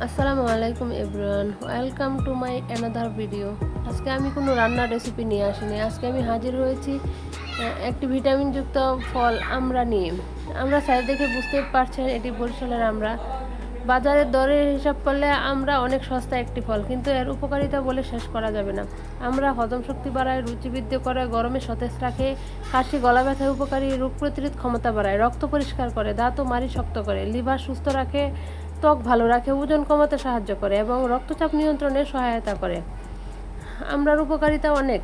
আসসালামু আলাইকুম everyone, welcome to my another video. আজকে আমি কোনো রান্নার রেসিপি নিয়ে আসিনি। আজকে আমি হাজির হয়েছি একটি ভিটামিনযুক্ত ফল আমরা নিয়ে। আমরা সাইজ দেখে বুঝতে পারছেন এটি বরিশালের আমরা। বাজারের দরের হিসাব করলে আমরা অনেক সস্তা একটি ফল, কিন্তু এর উপকারিতা বলে শেষ করা যাবে না। আমরা হজম শক্তি বাড়ায়, রুচি বৃদ্ধি করে, গরমে সতেজ রাখে, কাশি গলা ব্যথায় উপকারী, রোগ প্রতিরোধ ক্ষমতা বাড়ায়, রক্ত পরিষ্কার করে, দাঁত ও মাড়ি শক্ত করে, লিভার সুস্থ রাখে, ত্বক ভালো রাখে, ওজন কমাতে সাহায্য করে এবং রক্তচাপ নিয়ন্ত্রণে সহায়তা করে। আমরার উপকারিতা অনেক,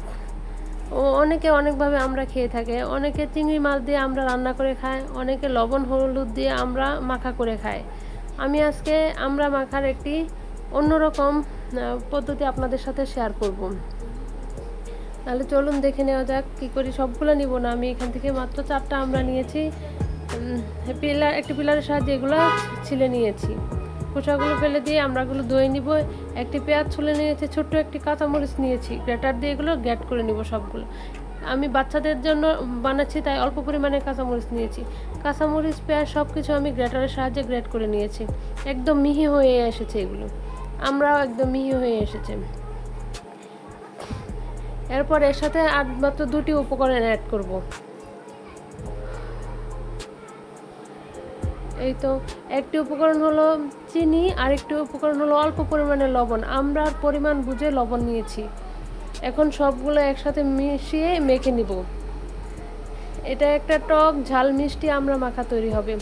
অনেকে অনেকভাবে আমরা খেয়ে থাকে। অনেকে চিংড়ি মাছ দিয়ে আমরা রান্না করে খায়, অনেকে লবণ হলুদ দিয়ে আমরা মাখা করে খায়। আমি আজকে আমরা মাখার একটি অন্যরকম পদ্ধতি আপনাদের সাথে শেয়ার করব। তাহলে চলুন দেখে নেওয়া যাক কী করি। সবগুলো নিব না, আমি এখান থেকে মাত্র 4টা আমরা নিয়েছি। একটি পিলারের সাহায্যে এগুলো ছিলে নিয়েছি। খোসাগুলো ফেলে দিয়ে আমরাগুলো ধুয়ে নিব। একটি পেঁয়াজ ছুলে নিয়েছি, ছোট্ট একটি কাঁচামরিচ নিয়েছি, গ্রেটার দিয়ে এগুলো গ্রেট করে নিব সবগুলো। আমি বাচ্চাদের জন্য বানাচ্ছি তাই অল্প পরিমাণে কাঁচামরিচ নিয়েছি। কাঁচামরিচ, পেঁয়াজ সব কিছু আমি গ্রেটারের সাহায্যে গ্রেট করে নিয়েছি। একদম মিহি হয়ে এসেছে এগুলো, আমরাও একদম মিহি হয়ে এসেছে। এরপর এর সাথে আর মাত্র 2টি উপকরণ অ্যাড করব। এই তো, একটি উপকরণ হলো চিনি, আরেকটি উপকরণ হলো অল্প পরিমাণে লবণ। আমরা পরিমাণ বুঝে লবণ নিয়েছি। এখন সবগুলো একসাথে মিশিয়ে মেখে নিব। এটা একটা টক ঝাল মিষ্টি আমরা মাখা তৈরি হবে।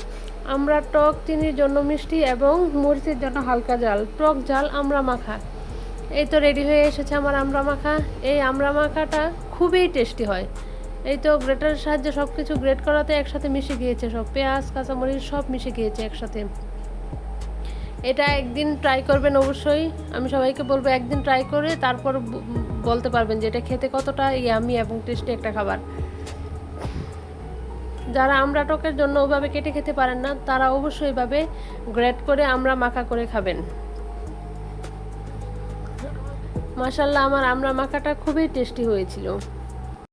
আমরা টক চিনির জন্য মিষ্টি এবং মরিচের জন্য হালকা ঝাল, টক ঝাল আমরা মাখা। এই তো রেডি হয়ে এসেছে আমার আমরা মাখা। এই আমরা মাখাটা খুবই টেস্টি হয়। এই তো গ্রেটারের সাহায্যে সব কিছু গ্রেট করাতে একসাথে মিশে গিয়েছে, সব পেঁয়াজ কাঁচামরিচ সব মিশে গিয়েছে একসাথে। এটা একদিন ট্রাই করবেন অবশ্যই। আমি সবাইকে বলবো একদিন ট্রাই করে তারপর বলতে পারবেন যে এটা খেতে কতটা ইয়ামি এবং টেস্টি একটা খাবার। যারা আমরা টকের জন্য ওভাবে কেটে খেতে পারেন না, তারা অবশ্যই এভাবে গ্রেট করে আমরা মাখা করে খাবেন। মাশাআল্লাহ, আমার আমরা মাখাটা খুবই টেস্টি হয়েছিল।